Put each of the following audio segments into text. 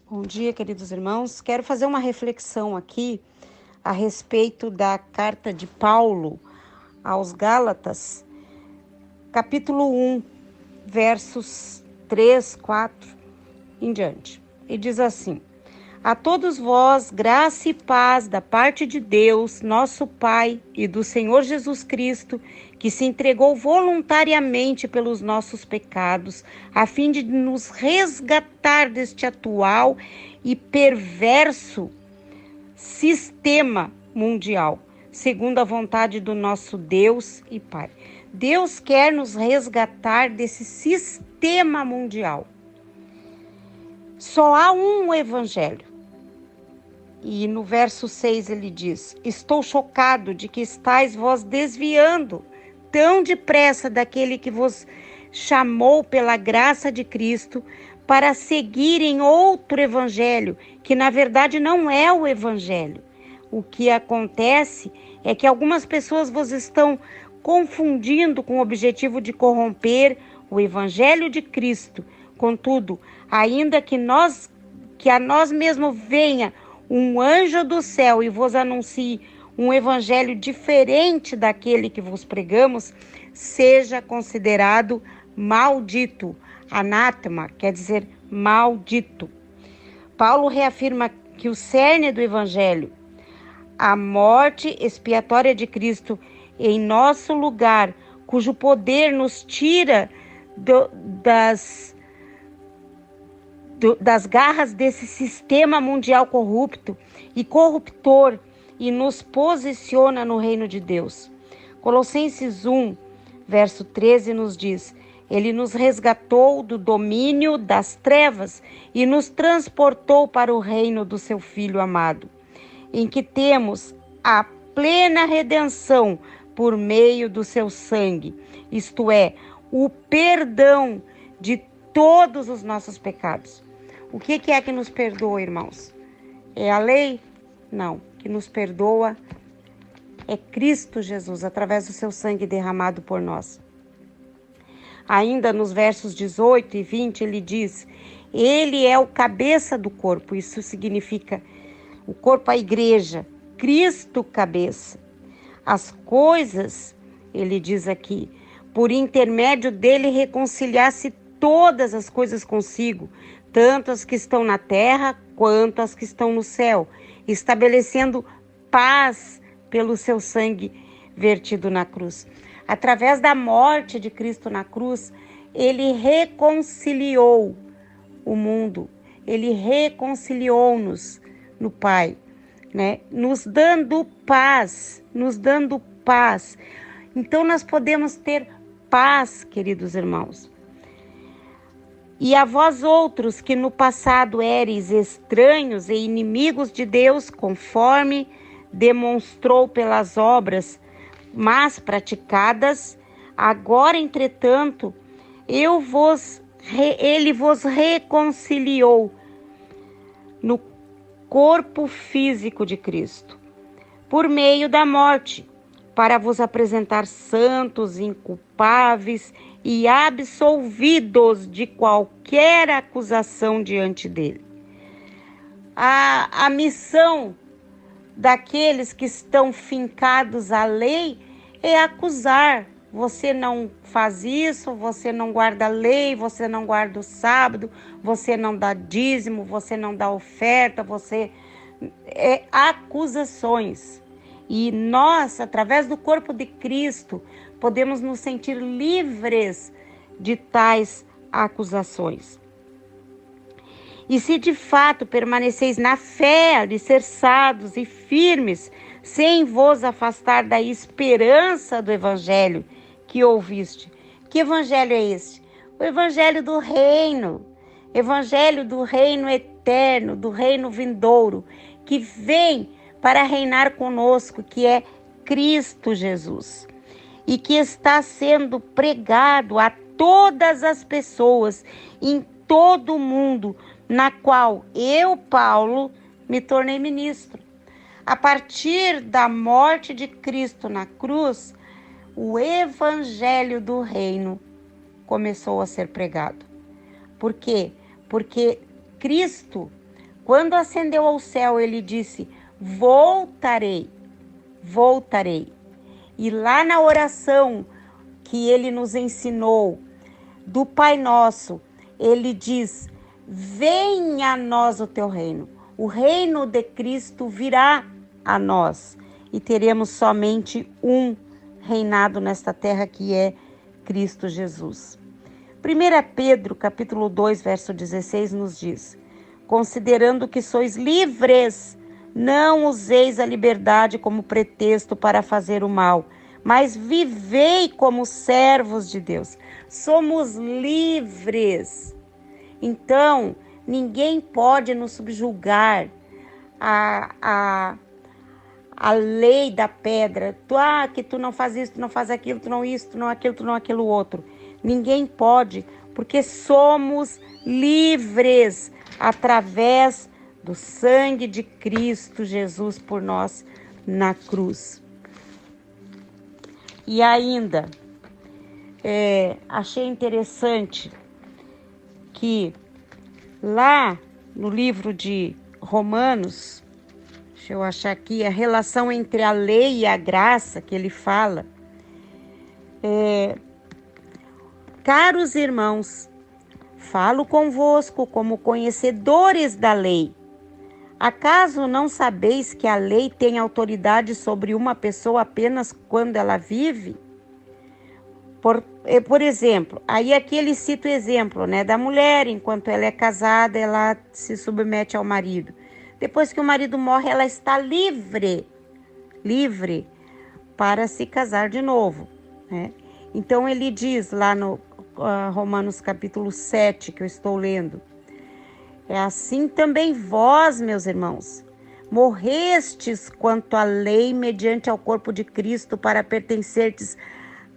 Bom dia, queridos irmãos. Quero fazer uma reflexão aqui a respeito da carta de Paulo aos Gálatas, capítulo 1, versos 3, 4 em diante. E diz assim: A todos vós, graça e paz da parte de Deus, nosso Pai, e do Senhor Jesus Cristo, que se entregou voluntariamente pelos nossos pecados, a fim de nos resgatar deste atual e perverso sistema mundial, segundo a vontade do nosso Deus e Pai. Deus quer nos resgatar desse sistema mundial. Só há um evangelho. E no verso 6 ele diz: Estou chocado de que estáis vós desviando tão depressa daquele que vos chamou pela graça de Cristo para seguirem outro evangelho, que na verdade não é o evangelho. O que acontece é que algumas pessoas vos estão confundindo com o objetivo de corromper o evangelho de Cristo. Contudo, ainda que a nós mesmos venha um anjo do céu e vos anuncie um evangelho diferente daquele que vos pregamos, seja considerado maldito. Anátema quer dizer maldito. Paulo reafirma que o cerne do evangelho, a morte expiatória de Cristo em nosso lugar, cujo poder nos tira das garras desse sistema mundial corrupto e corruptor e nos posiciona no reino de Deus. Colossenses 1, verso 13 nos diz: Ele nos resgatou do domínio das trevas e nos transportou para o reino do seu Filho amado, em que temos a plena redenção por meio do seu sangue, isto é, o perdão de todos os nossos pecados. O que é que nos perdoa, irmãos? É a lei? Não. O que nos perdoa é Cristo Jesus, através do seu sangue derramado por nós. Ainda nos versos 18 e 20, ele diz: Ele é o cabeça do corpo. Isso significa o corpo, a igreja. Cristo, cabeça. As coisas, ele diz aqui, por intermédio dele reconciliasse todas as coisas consigo, tanto as que estão na terra quanto as que estão no céu, estabelecendo paz pelo seu sangue vertido na cruz. Através da morte de Cristo na cruz, ele reconciliou o mundo, ele reconciliou-nos no Pai, né? Nos dando paz, Então nós podemos ter paz, queridos irmãos. E a vós outros que no passado éreis estranhos e inimigos de Deus, conforme demonstrou pelas obras mas praticadas, agora, entretanto, ele vos reconciliou no corpo físico de Cristo, por meio da morte, para vos apresentar santos, inculpáveis e absolvidos de qualquer acusação diante dele. A missão daqueles que estão fincados à lei é acusar. Você não faz isso, você não guarda a lei, você não guarda o sábado, você não dá dízimo, você não dá oferta, acusações. E nós, através do corpo de Cristo, podemos nos sentir livres de tais acusações. E se de fato permaneceis na fé, alicerçados e firmes, sem vos afastar da esperança do evangelho que ouviste. Que evangelho é este? O evangelho do reino eterno, do reino vindouro, que vem para reinar conosco, que é Cristo Jesus, e que está sendo pregado a todas as pessoas em todo o mundo, na qual eu, Paulo, me tornei ministro. A partir da morte de Cristo na cruz, o evangelho do reino começou a ser pregado. Por quê? Porque Cristo Quando ascendeu ao céu, ele disse: voltarei, voltarei. E lá na oração que ele nos ensinou, do Pai Nosso, ele diz: venha a nós o teu reino. O reino de Cristo virá a nós e teremos somente um reinado nesta terra, que é Cristo Jesus. 1 Pedro, capítulo 2, verso 16, nos diz: considerando que sois livres, não useis a liberdade como pretexto para fazer o mal, mas vivei como servos de Deus. Somos livres. Então, ninguém pode nos subjugar a lei da pedra. Que tu não faz isso, tu não faz aquilo, tu não isso, tu não aquilo, tu não aquilo outro. Ninguém pode, porque somos livres através do sangue de Cristo Jesus por nós na cruz. E ainda, achei interessante que lá no livro de Romanos, deixa eu achar aqui, a relação entre a lei e a graça que ele fala. Caros irmãos, falo convosco como conhecedores da lei. Acaso não sabeis que a lei tem autoridade sobre uma pessoa apenas quando ela vive? Por exemplo, aí aqui ele cita o exemplo, da mulher, enquanto ela é casada, ela se submete ao marido. Depois que o marido morre, ela está livre para se casar de novo, Então ele diz lá no Romanos capítulo 7, que eu estou lendo: é assim também vós, meus irmãos, morrestes quanto à lei mediante ao corpo de Cristo, para pertencerdes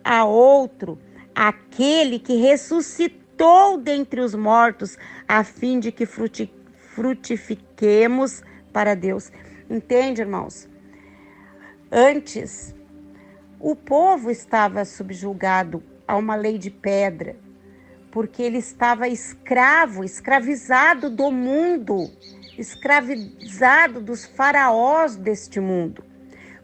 a outro, aquele que ressuscitou dentre os mortos, a fim de que frutifiquemos para Deus. Entende, irmãos? Antes, o povo estava subjugado a uma lei de pedra, porque ele estava escravizado do mundo, escravizado dos faraós deste mundo.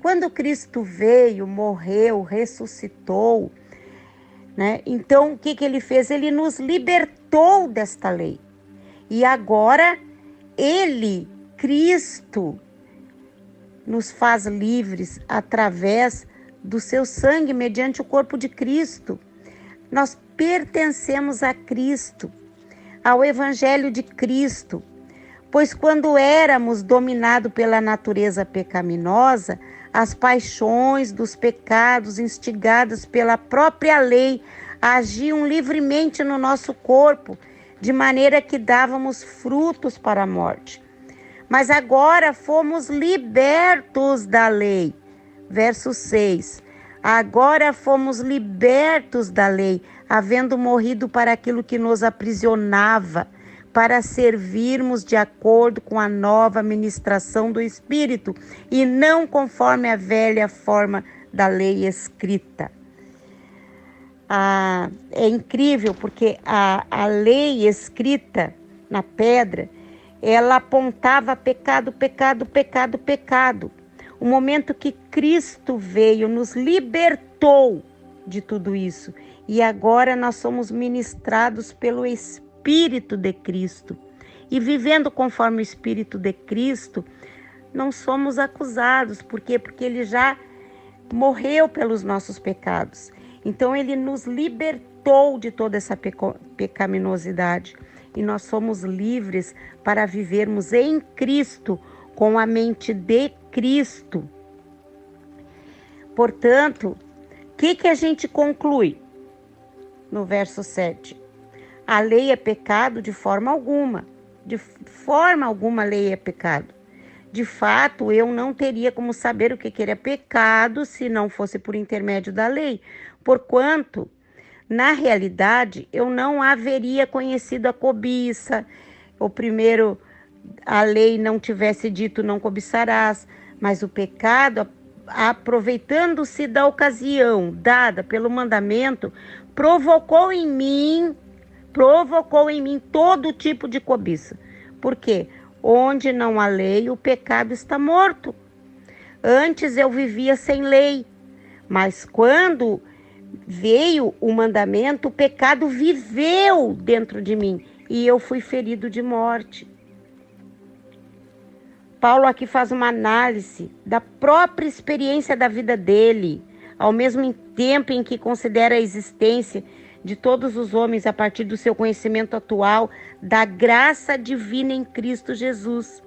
Quando Cristo veio, morreu, ressuscitou, Então, o que ele fez? Ele nos libertou desta lei. E agora, Cristo, nos faz livres através do seu sangue, mediante o corpo de Cristo. Nós pertencemos a Cristo, ao Evangelho de Cristo, pois quando éramos dominados pela natureza pecaminosa, as paixões dos pecados instigadas pela própria lei agiam livremente no nosso corpo, de maneira que dávamos frutos para a morte. Mas agora fomos libertos da lei. Verso 6. Agora fomos libertos da lei, havendo morrido para aquilo que nos aprisionava, para servirmos de acordo com a nova ministração do Espírito, e não conforme a velha forma da lei escrita. É incrível, porque a lei escrita na pedra, ela apontava pecado, pecado, pecado, pecado. O momento que Cristo veio, nos libertou de tudo isso. E agora nós somos ministrados pelo Espírito de Cristo. E vivendo conforme o Espírito de Cristo, não somos acusados. Por quê? Porque ele já morreu pelos nossos pecados. Então ele nos libertou de toda essa pecaminosidade. E nós somos livres para vivermos em Cristo, com a mente de Cristo. Portanto, o que a gente conclui no verso 7? A lei é pecado de forma alguma. De forma alguma a lei é pecado. De fato, eu não teria como saber o que era pecado se não fosse por intermédio da lei. Porquanto, na realidade, eu não haveria conhecido a cobiça. A lei não tivesse dito não cobiçarás, mas o pecado, aproveitando-se da ocasião dada pelo mandamento, provocou em mim todo tipo de cobiça. Por quê? Onde não há lei, o pecado está morto. Antes eu vivia sem lei, mas quando veio o mandamento, o pecado viveu dentro de mim e eu fui ferido de morte. Paulo aqui faz uma análise da própria experiência da vida dele, ao mesmo tempo em que considera a existência de todos os homens a partir do seu conhecimento atual da graça divina em Cristo Jesus.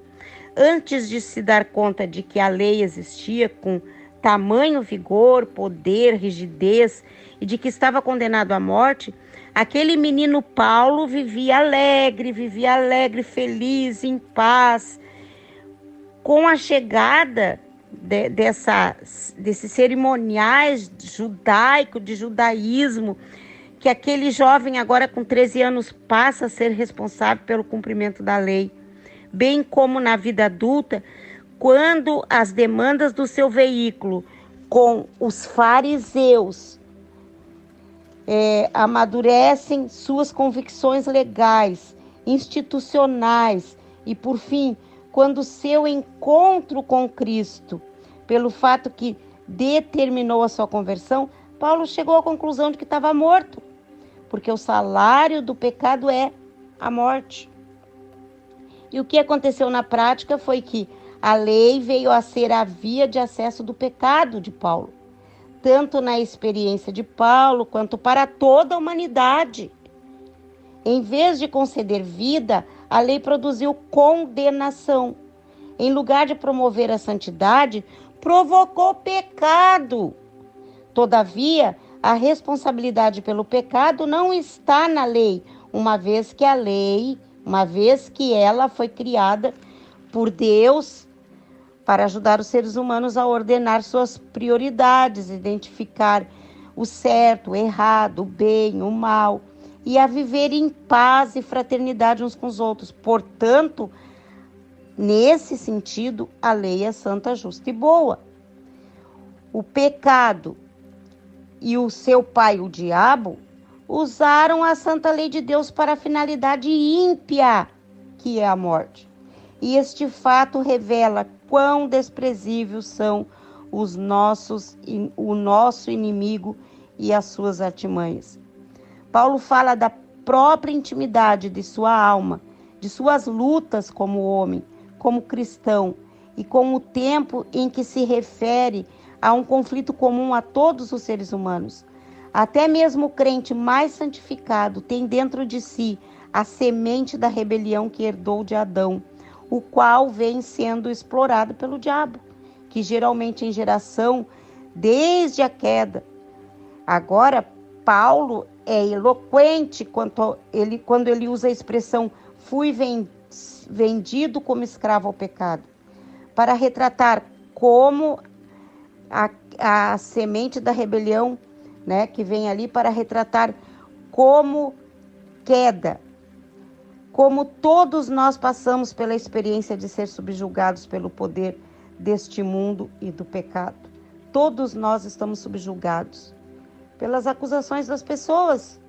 Antes de se dar conta de que a lei existia com tamanho vigor, poder, rigidez e de que estava condenado à morte, aquele menino Paulo vivia alegre, feliz, em paz. Com a chegada desses cerimoniais judaicos, de judaísmo, que aquele jovem agora com 13 anos passa a ser responsável pelo cumprimento da lei, bem como na vida adulta, quando as demandas do seu veículo com os fariseus amadurecem suas convicções legais, institucionais e, por fim, quando seu encontro com Cristo, pelo fato que determinou a sua conversão, Paulo chegou à conclusão de que estava morto, porque o salário do pecado é a morte. E o que aconteceu na prática foi que a lei veio a ser a via de acesso do pecado de Paulo, tanto na experiência de Paulo quanto para toda a humanidade. Em vez de conceder vida, a lei produziu condenação. Em lugar de promover a santidade, provocou pecado. Todavia, a responsabilidade pelo pecado não está na lei, uma vez que ela foi criada por Deus para ajudar os seres humanos a ordenar suas prioridades, identificar o certo, o errado, o bem, o mal, e a viver em paz e fraternidade uns com os outros. Portanto, nesse sentido, a lei é santa, justa e boa. O pecado e o seu pai, o diabo, usaram a santa lei de Deus para a finalidade ímpia, que é a morte. E este fato revela quão desprezíveis são o nosso inimigo e as suas artimanhas. Paulo fala da própria intimidade de sua alma, de suas lutas como homem, como cristão, e com o tempo em que se refere a um conflito comum a todos os seres humanos. Até mesmo o crente mais santificado tem dentro de si a semente da rebelião que herdou de Adão, o qual vem sendo explorado pelo diabo, que geralmente em geração, desde a queda. Agora, Paulo é eloquente quando ele usa a expressão fui vendido como escravo ao pecado, para retratar como a semente da rebelião, né, que vem ali para retratar como queda. Como todos nós passamos pela experiência de ser subjugados pelo poder deste mundo e do pecado. Todos nós estamos subjugados pelas acusações das pessoas,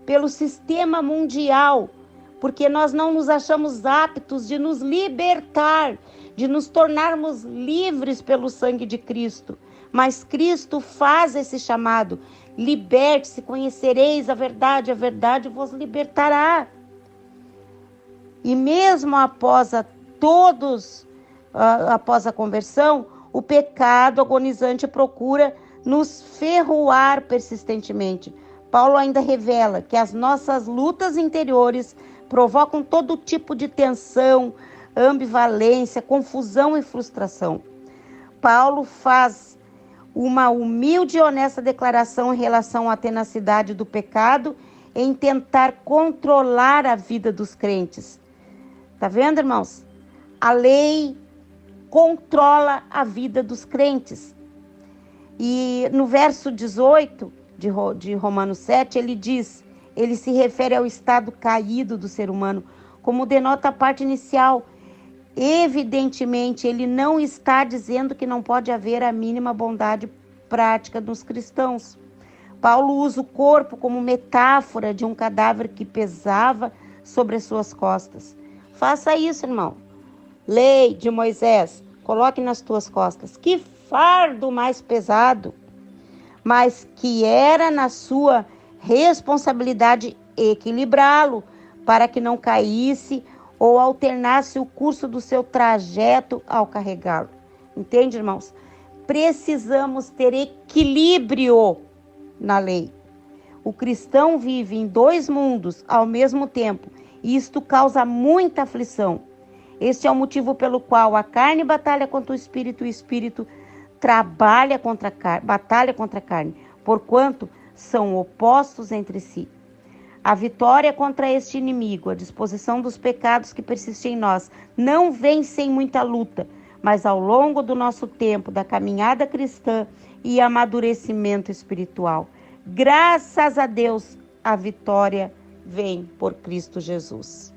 pelo sistema mundial, porque nós não nos achamos aptos de nos libertar, de nos tornarmos livres pelo sangue de Cristo. Mas Cristo faz esse chamado: liberte-se, conhecereis a verdade vos libertará. E mesmo após a conversão, o pecado agonizante procura nos ferroar persistentemente. Paulo ainda revela que as nossas lutas interiores provocam todo tipo de tensão, ambivalência, confusão e frustração. Paulo faz uma humilde e honesta declaração em relação à tenacidade do pecado em tentar controlar a vida dos crentes. Tá vendo, irmãos? A lei controla a vida dos crentes. E no verso 18 de Romanos 7, ele se refere ao estado caído do ser humano, como denota a parte inicial. Evidentemente, ele não está dizendo que não pode haver a mínima bondade prática dos cristãos. Paulo usa o corpo como metáfora de um cadáver que pesava sobre as suas costas. Faça isso, irmão. lei de Moisés, coloque nas tuas costas. Que fardo mais pesado, mas que era na sua responsabilidade equilibrá-lo, para que não caísse ou alternasse o curso do seu trajeto ao carregá-lo. Entende, irmãos? Precisamos ter equilíbrio na lei. O cristão vive em dois mundos ao mesmo tempo, e isto causa muita aflição. Este é o motivo pelo qual a carne batalha contra o espírito e o espírito batalha contra a carne, porquanto são opostos entre si. A vitória contra este inimigo, a disposição dos pecados que persistem em nós, não vem sem muita luta, mas ao longo do nosso tempo, da caminhada cristã e amadurecimento espiritual. Graças a Deus, a vitória vem por Cristo Jesus.